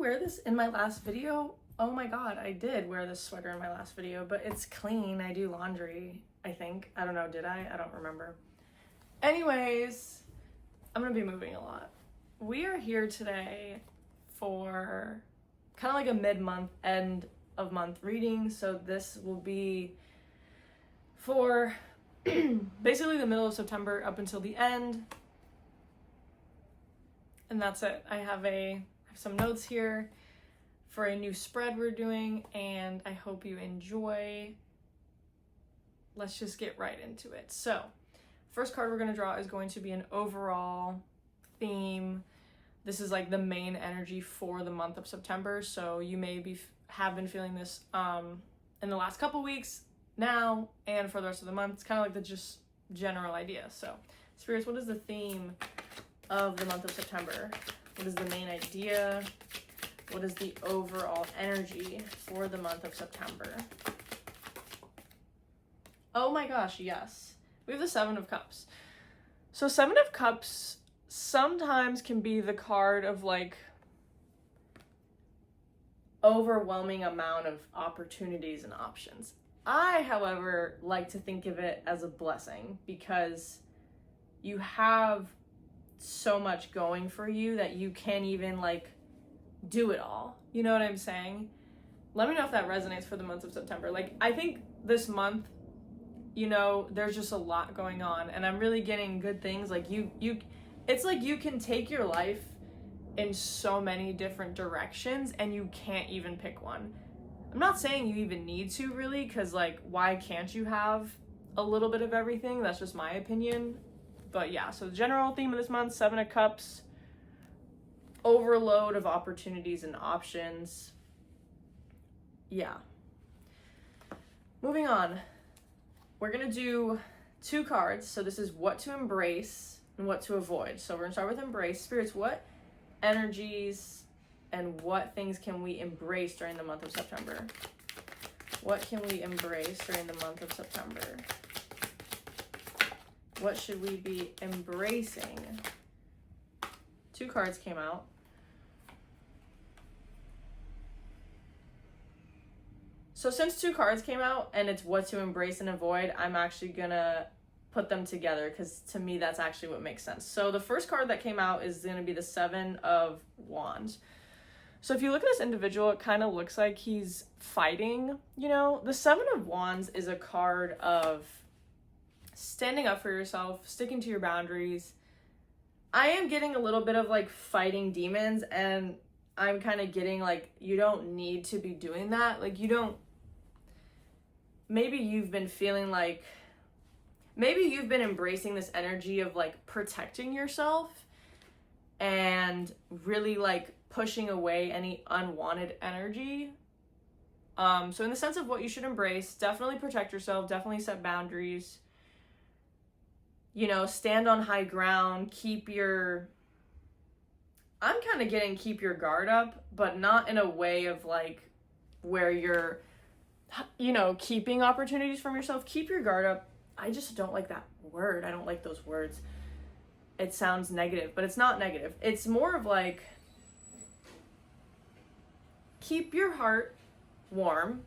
wear this in my last video? Oh my god, I did wear this sweater in my last video, but it's clean. I do laundry, I think. I don't know, did I? I don't remember. Anyways, I'm gonna be moving a lot. We are here today for kind of like a mid-month, end of month reading. So this will be for basically the middle of September up until the end. And that's it. I have some notes here for a new spread we're doing, and I hope you enjoy. Let's just get right into it. So, first card we're going to draw is going to be an overall theme. This is like the main energy for the month of September, so you may have been feeling this in the last couple weeks now and for the rest of the month. It's kind of like the just general idea. So, Spirits, what is the theme of the month of September? What is the main idea? What is the overall energy for the month of September? Oh my gosh, yes. We have the Seven of Cups. So Seven of Cups sometimes can be the card of like overwhelming amount of opportunities and options. I, however, like to think of it as a blessing because you have so much going for you that you can't even like do it all. You know what I'm saying? Let me know if that resonates for the month of September. Like, I think this month, you know, there's just a lot going on and I'm really getting good things. Like it's like you can take your life in so many different directions and you can't even pick one. I'm not saying you even need to really, because like, why can't you have a little bit of everything? That's just my opinion. But yeah, so the general theme of this month, Seven of Cups, overload of opportunities and options. Yeah. Moving on. We're going to do two cards. So this is what to embrace and what to avoid. So we're going to start with embrace. Spirits, what energies and what things can we embrace during the month of September? What can we embrace during the month of September? What should we be embracing? Two cards came out. So since two cards came out and it's what to embrace and avoid, I'm actually gonna put them together because to me that's actually what makes sense. So the first card that came out is gonna be the Seven of Wands. So if you look at this individual, it kind of looks like he's fighting, you know? The Seven of Wands is a card of standing up for yourself, sticking to your boundaries. I am getting a little bit of like fighting demons, and I'm kind of getting like, you don't need to be doing that. Like maybe you've been feeling like, maybe you've been embracing this energy of like protecting yourself and really like pushing away any unwanted energy. So in the sense of what you should embrace, definitely protect yourself, definitely set boundaries. You know, stand on high ground, keep your guard up, but not in a way of like where you're, you know, keeping opportunities from yourself. Keep your guard up. I just don't like that word. I don't like those words. It sounds negative, but it's not negative. It's more of like, keep your heart warm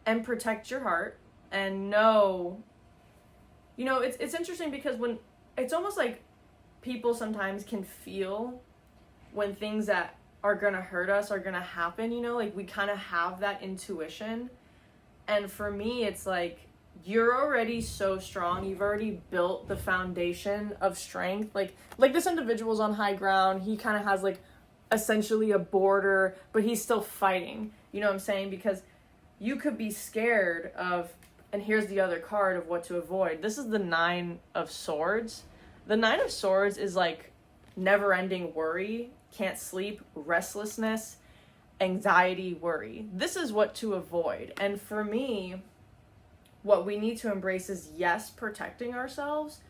and protect your heart and know. You know, it's interesting because when it's almost like people sometimes can feel when things that are going to hurt us are going to happen, you know, like we kind of have that intuition. And for me, it's like, you're already so strong. You've already built the foundation of strength. Like this individual's on high ground. He kind of has like essentially a border, but he's still fighting. You know what I'm saying? Because you could be scared of. And here's the other card of what to avoid. This is the Nine of Swords. The Nine of Swords is like never-ending worry, can't sleep, restlessness, anxiety, worry. This is what to avoid. And for me, what we need to embrace is, yes, protecting ourselves,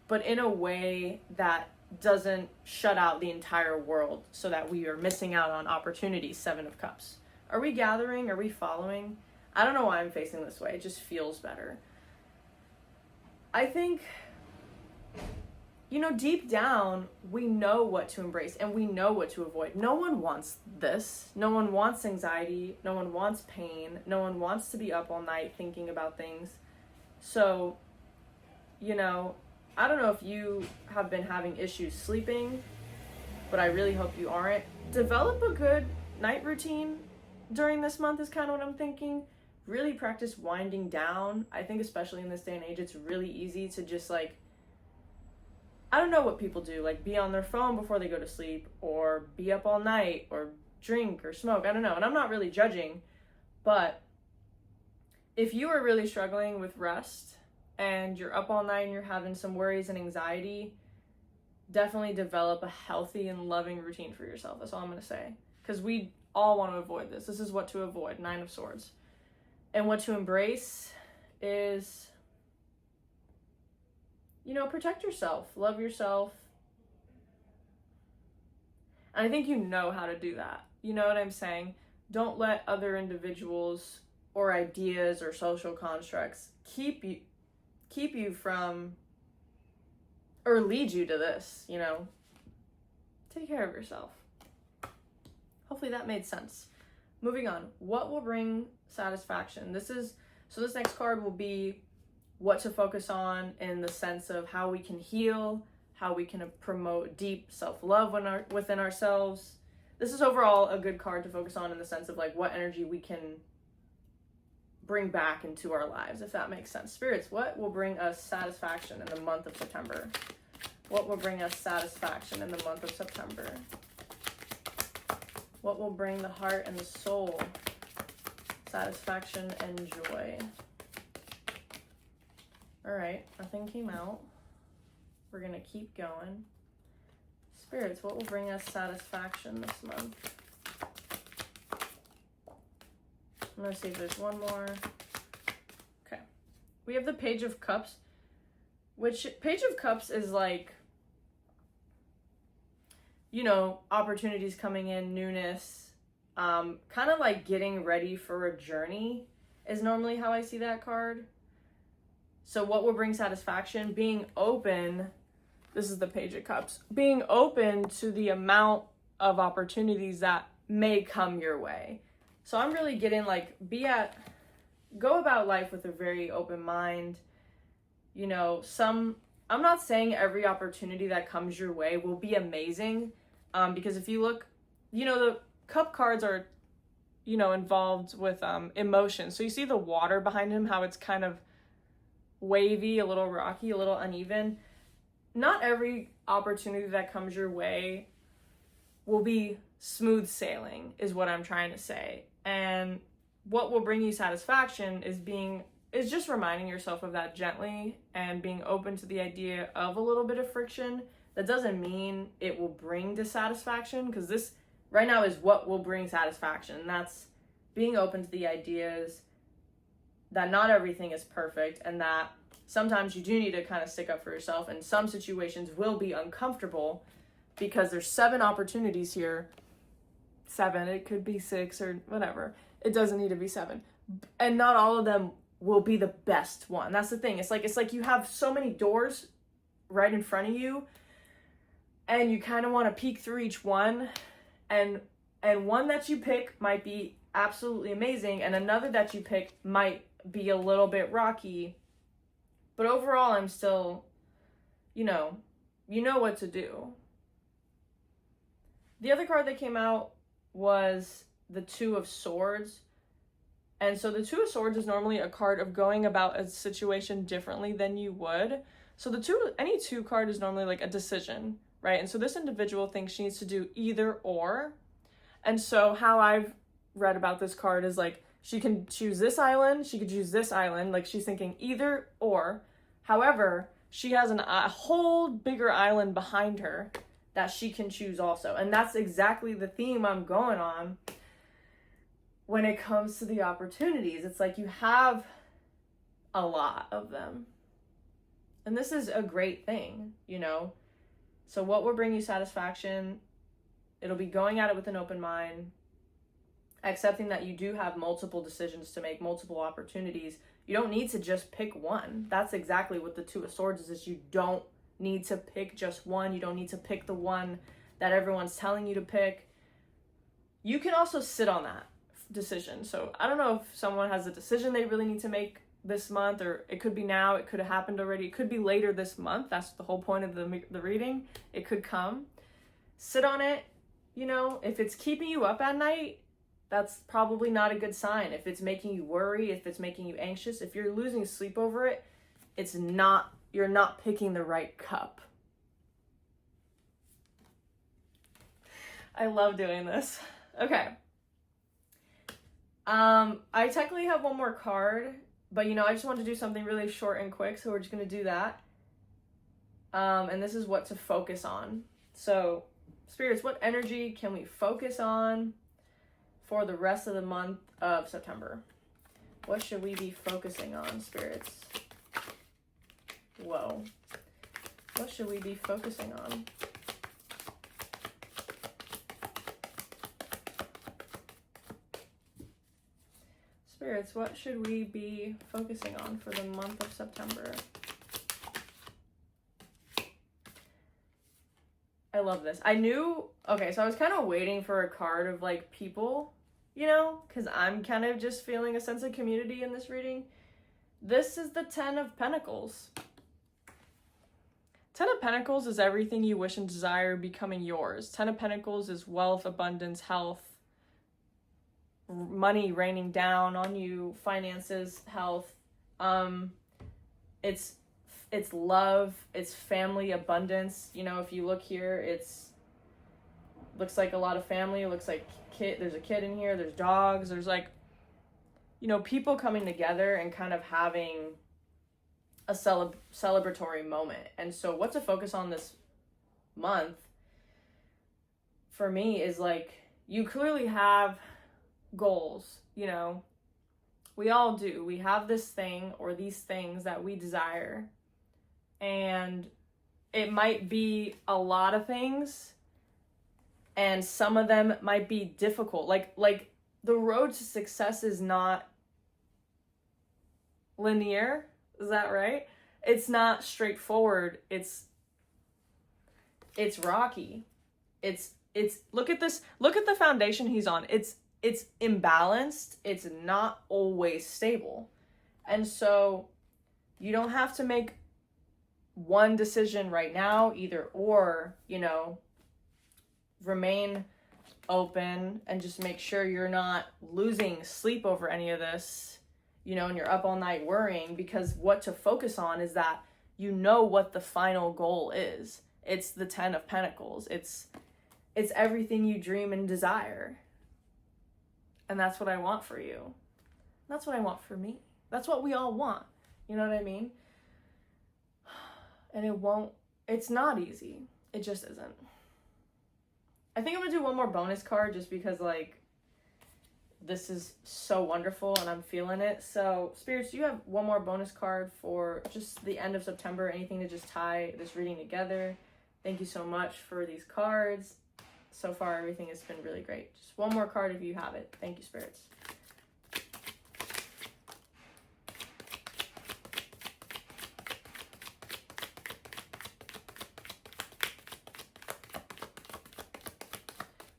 but in a way that doesn't shut out the entire world so that we are missing out on opportunities. Seven of Cups. Are we gathering? Are we following? I don't know why I'm facing this way. It just feels better. I think you know, deep down, we know what to embrace and we know what to avoid. No one wants this. No one wants anxiety. No one wants pain. No one wants to be up all night thinking about things. So, you know, I don't know if you have been having issues sleeping, but I really hope you aren't. Develop a good night routine during this month is kind of what I'm thinking. Really practice winding down. I think especially in this day and age, it's really easy to just like, I don't know what people do, like be on their phone before they go to sleep, or be up all night, or drink or smoke. I don't know. And I'm not really judging, but if you are really struggling with rest and you're up all night and you're having some worries and anxiety, definitely develop a healthy and loving routine for yourself. That's all I'm going to say. Because we all want to avoid this. This is what to avoid, 9 of Swords. And what to embrace is, you know, protect yourself, love yourself. And I think you know how to do that. You know what I'm saying? Don't let other individuals or ideas or social constructs keep you from, or lead you to this, you know. Take care of yourself. Hopefully that made sense. Moving on. What will bring satisfaction? This next card will be what to focus on in the sense of how we can heal, how we can promote deep self-love within ourselves. This is overall a good card to focus on in the sense of like what energy we can bring back into our lives, if that makes sense. Spirits, what will bring us satisfaction in the month of September? What will bring us satisfaction in the month of September? What will bring the heart and the soul satisfaction and joy? All right, nothing came out. We're gonna keep going. Spirits, what will bring us satisfaction this month? I'm gonna see if there's one more. Okay, we have the Page of Cups, which Page of Cups is like, you know, opportunities coming in, newness, kind of like getting ready for a journey is normally how I see that card. So what will bring satisfaction? Being open, this is the Page of Cups, being open to the amount of opportunities that may come your way. So I'm really getting like, go about life with a very open mind. You know, I'm not saying every opportunity that comes your way will be amazing, because if you look, you know, the cup cards are, you know, involved with emotion. So you see the water behind him, how it's kind of wavy, a little rocky, a little uneven. Not every opportunity that comes your way will be smooth sailing, is what I'm trying to say. And what will bring you satisfaction is just reminding yourself of that gently and being open to the idea of a little bit of friction. That doesn't mean it will bring dissatisfaction, because this right now is what will bring satisfaction. And that's being open to the ideas that not everything is perfect, and that sometimes you do need to kind of stick up for yourself, and some situations will be uncomfortable because there's 7 opportunities here. 7, it could be 6 or whatever. It doesn't need to be 7. And not all of them will be the best one. That's the thing. It's like you have so many doors right in front of you, and you kind of want to peek through each one, and one that you pick might be absolutely amazing, and another that you pick might be a little bit rocky. But overall, I'm still, you know what to do. The other card that came out was the Two of Swords. And so the Two of Swords is normally a card of going about a situation differently than you would. So any 2 card is normally like a decision, right? And so this individual thinks she needs to do either or. And so how I've read about this card is like, she can choose this island, she could choose this island, like she's thinking either or. However, she has a whole bigger island behind her that she can choose also. And that's exactly the theme I'm going on when it comes to the opportunities. It's like you have a lot of them. And this is a great thing, you know? So what will bring you satisfaction? It'll be going at it with an open mind, accepting that you do have multiple decisions to make, multiple opportunities. You don't need to just pick one. That's exactly what the Two of Swords is you don't need to pick just one. You don't need to pick the one that everyone's telling you to pick. You can also sit on that decision. So I don't know if someone has a decision they really need to make this month, or it could be now, it could have happened already, it could be later this month. That's the whole point of the reading. It could come. Sit on it. You know, if it's keeping you up at night, that's probably not a good sign. If it's making you worry, if it's making you anxious, if you're losing sleep over it, you're not picking the right cup. I love doing this. Okay. I technically have one more card, but I just want to do something really short and quick, so we're just going to do that. And this is what to focus on. So, spirits, what energy can we focus on for the rest of the month of September? What should we be focusing on, spirits? Whoa. What should we be focusing on? Spirits, what should we be focusing on for the month of September? I love this. Okay, so I was kind of waiting for a card of like people, because I'm kind of just feeling a sense of community in this reading. This is the Ten of Pentacles. Ten of Pentacles is everything you wish and desire becoming yours. Ten of Pentacles is wealth, abundance, health, money raining down on you, finances, health. It's love, it's family, abundance. If you look here, looks like a lot of family. It looks like there's a kid in here, there's dogs, there's like, people coming together and kind of having a celebratory moment. And so what to focus on this month for me is like, you clearly have goals. We all do. We have this thing or these things that we desire, and it might be a lot of things, and some of them might be difficult. Like the road to success is not linear. Is that right? It's not straightforward. It's rocky. It's look at this. Look at the foundation he's on. It's imbalanced. It's not always stable. And so you don't have to make one decision right now, either or, remain open and just make sure you're not losing sleep over any of this, and you're up all night worrying, because what to focus on is that what the final goal is. It's the Ten of Pentacles. It's everything you dream and desire. And that's what I want for you. That's what I want for me. That's what we all want. You know what I mean? And it's not easy. It just isn't. I think I'm gonna do one more bonus card just because this is so wonderful and I'm feeling it. So spirits, do you have one more bonus card for just the end of September? Anything to just tie this reading together? Thank you so much for these cards. So far, everything has been really great. Just one more card if you have it. Thank you, spirits.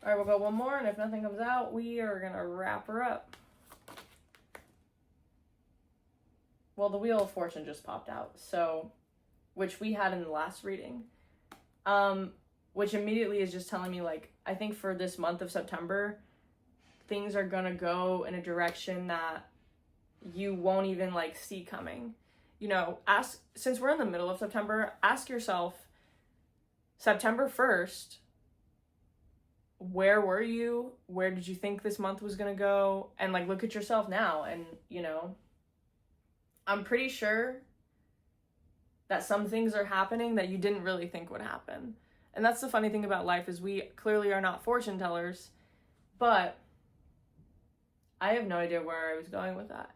All right, we'll go one more, and if nothing comes out, we are going to wrap her up. Well, the Wheel of Fortune just popped out, which we had in the last reading. Which immediately is just telling me, I think for this month of September, things are gonna go in a direction that you won't even, see coming. Since we're in the middle of September, ask yourself, September 1st, where were you? Where did you think this month was gonna go? And, look at yourself now, and, I'm pretty sure that some things are happening that you didn't really think would happen. And that's the funny thing about life, is we clearly are not fortune tellers, but I have no idea where I was going with that.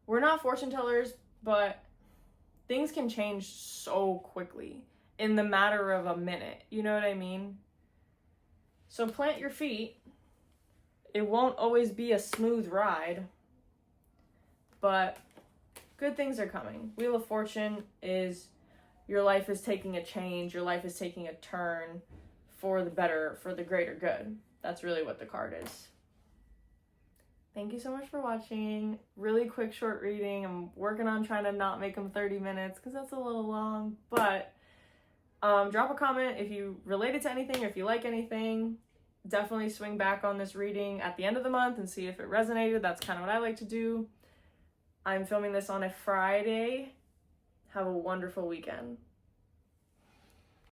We're not fortune tellers, but things can change so quickly in the matter of a minute. You know what I mean? So plant your feet. It won't always be a smooth ride, but good things are coming. Wheel of Fortune is your life is taking a change, your life is taking a turn for the better, for the greater good. That's really what the card is. Thank you so much for watching. Really quick, short reading. I'm working on trying to not make them 30 minutes because that's a little long, but drop a comment if you related to anything or if you like anything. Definitely swing back on this reading at the end of the month and see if it resonated. That's kind of what I like to do. I'm filming this on a Friday. Have a wonderful weekend.